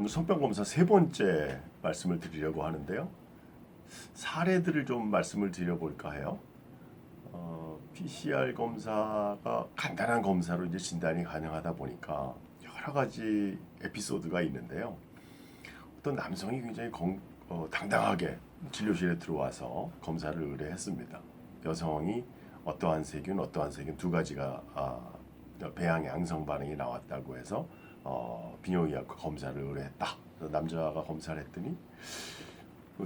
오늘 성병 검사 세 번째 말씀을 드리려고 하는데요. 사례들을 좀 말씀을 드려볼까 해요. PCR 검사가 간단한 검사로 이제 진단이 가능하다 보니까 여러 가지 에피소드가 있는데요. 어떤 남성이 굉장히 당당하게 진료실에 들어와서 검사를 의뢰했습니다. 여성이 어떠한 세균 두 가지가 배양 양성 반응이 나왔다고 해서 비뇨기학과 검사를 의뢰했다. 남자가 검사를 했더니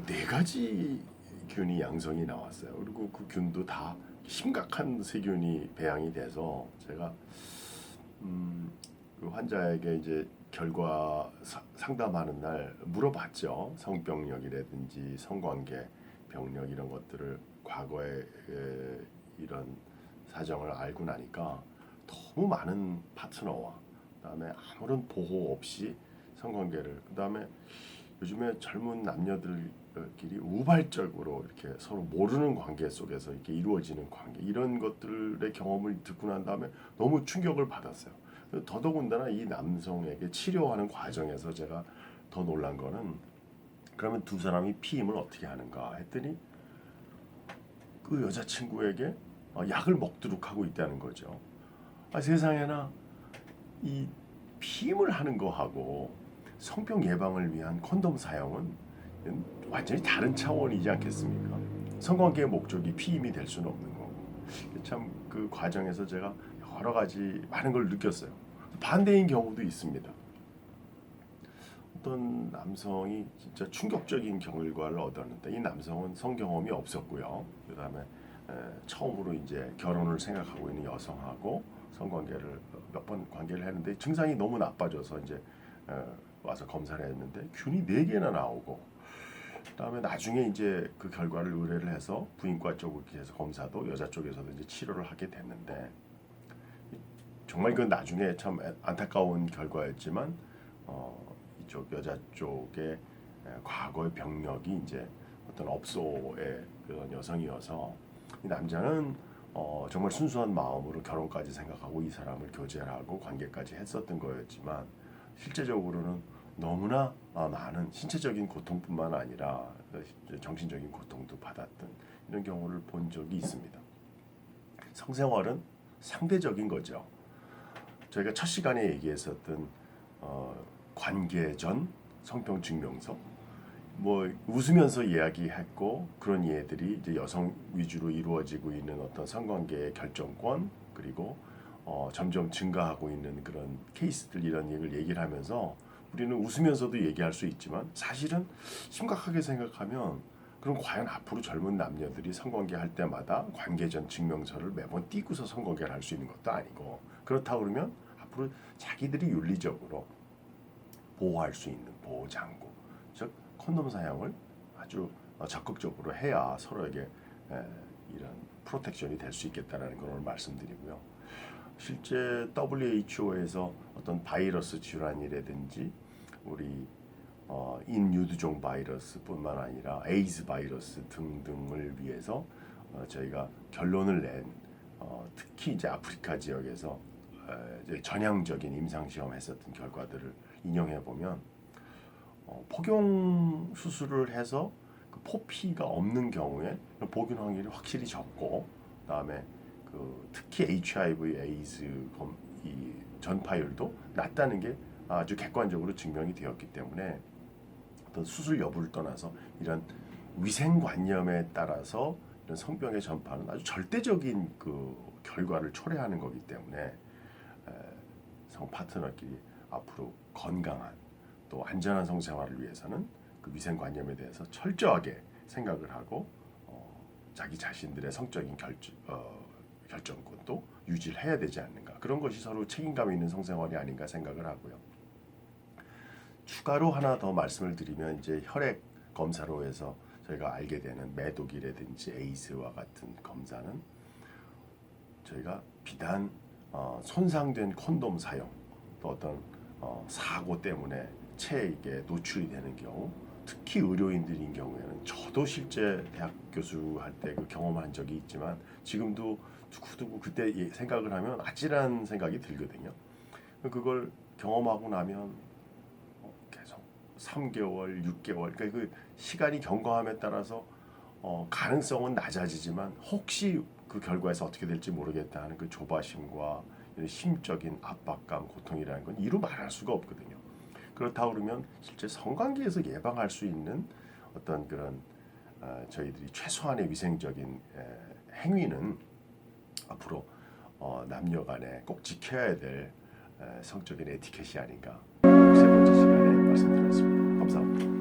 네 가지 균이 양성이 나왔어요. 그리고 그 균도 다 심각한 세균이 배양이 돼서 제가 그 환자에게 이제 결과 상담하는 날 물어봤죠. 성병력이라든지 성관계 병력 이런 것들을 과거에 이런 사정을 알고 나니까 너무 많은 파트너와 그다음에 아무런 보호 없이 성관계를 그다음에 요즘에 젊은 남녀들끼리 우발적으로 이렇게 서로 모르는 관계 속에서 이렇게 이루어지는 관계 이런 것들의 경험을 듣고 난 다음에 너무 충격을 받았어요. 더더군다나 이 남성에게 치료하는 과정에서 제가 더 놀란 거는 그러면 두 사람이 피임을 어떻게 하는가 했더니 그 여자친구에게 약을 먹도록 하고 있다는 거죠. 세상에나 이 피임을 하는 거하고 성병 예방을 위한 콘돔 사용은 완전히 다른 차원이지 않겠습니까? 성관계의 목적이 피임이 될 수는 없는 거고. 참 그 과정에서 제가 여러 가지 많은 걸 느꼈어요. 반대인 경우도 있습니다. 어떤 남성이 진짜 충격적인 결과를 얻었는데 이 남성은 성경험이 없었고요. 그다음에 처음으로 이제 결혼을 생각하고 있는 여성하고 성관계를 몇 번 관계를 했는데 증상이 너무 나빠져서 이제 와서 검사를 했는데 균이 4개나 나오고 그다음에 나중에 이제 그 결과를 의뢰를 해서 부인과 쪽에서 검사도 여자 쪽에서도 이제 치료를 하게 됐는데 정말 그 나중에 참 안타까운 결과였지만 이쪽 여자 쪽의 과거의 병력이 이제 어떤 업소의 그런 여성이어서 이 남자는 정말 순수한 마음으로 결혼까지 생각하고 이 사람을 교제를 하고 관계까지 했었던 거였지만 실제적으로는 너무나 많은 신체적인 고통뿐만 아니라 정신적인 고통도 받았던 이런 경우를 본 적이 있습니다. 성생활은 상대적인 거죠. 저희가 첫 시간에 얘기했었던 관계 전 성병 증명서 뭐 웃으면서 이야기했고 그런 예들이 이제 여성 위주로 이루어지고 있는 어떤 성관계의 결정권 그리고 점점 증가하고 있는 그런 케이스들 이런 얘기를 하면서 우리는 웃으면서도 얘기할 수 있지만 사실은 심각하게 생각하면 그럼 과연 앞으로 젊은 남녀들이 성관계 할 때마다 관계전 증명서를 매번 띄고서 성관계를 할 수 있는 것도 아니고 그렇다 그러면 앞으로 자기들이 윤리적으로 보호할 수 있는 보호장구 즉 콘돔 사용을 아주 적극적으로 해야 서로에게 이런 프로텍션이 될 수 있겠다라는 걸 말씀드리고요. 실제 WHO에서 어떤 바이러스 질환이라든지 우리 인유두종 바이러스뿐만 아니라 에이즈 바이러스 등등을 위해서 저희가 결론을 낸 특히 이제 아프리카 지역에서 이제 전향적인 임상 시험했었던 결과들을 인용해 보면 포경 수술을 해서 그 포피가 없는 경우에 보균 확률이 확실히 적고 그다음에 그 특히 HIV, 에이즈 이 전파율도 낮다는 게 아주 객관적으로 증명이 되었기 때문에 어떤 수술 여부를 떠나서 이런 위생관념에 따라서 이런 성병의 전파는 아주 절대적인 그 결과를 초래하는 거기 때문에 성 파트너끼리 앞으로 건강한 또 안전한 성생활을 위해서는 그 위생관념에 대해서 철저하게 생각을 하고 자기 자신들의 성적인 결정권도 유지를 해야 되지 않는가 그런 것이 서로 책임감 있는 성생활이 아닌가 생각을 하고요. 추가로 하나 더 말씀을 드리면 이제 혈액 검사로 해서 저희가 알게 되는 매독이라든지 에이즈와 같은 검사는 저희가 비단 손상된 콘돔 사용 또 어떤 사고 때문에 체에 노출이 되는 경우 특히 의료인들인 경우에는 저도 실제 대학 교수할 때 그 경험한 적이 있지만 지금도 두고두고 그때 생각을 하면 아찔한 생각이 들거든요. 그걸 경험하고 나면 계속 3개월, 6개월, 그러니까 그 시간이 경과함에 따라서 가능성은 낮아지지만 혹시 그 결과에서 어떻게 될지 모르겠다 하는 그 조바심과 이런 심적인 압박감, 고통이라는 건 이루 말할 수가 없거든요. 그렇다 그러면 실제 성관계에서 예방할 수 있는 어떤 그런 저희들이 최소한의 위생적인 행위는 앞으로 남녀간에 꼭 지켜야 될 성적인 에티켓이 아닌가. 세 번째 시간에 말씀드렸습니다. 감사합니다.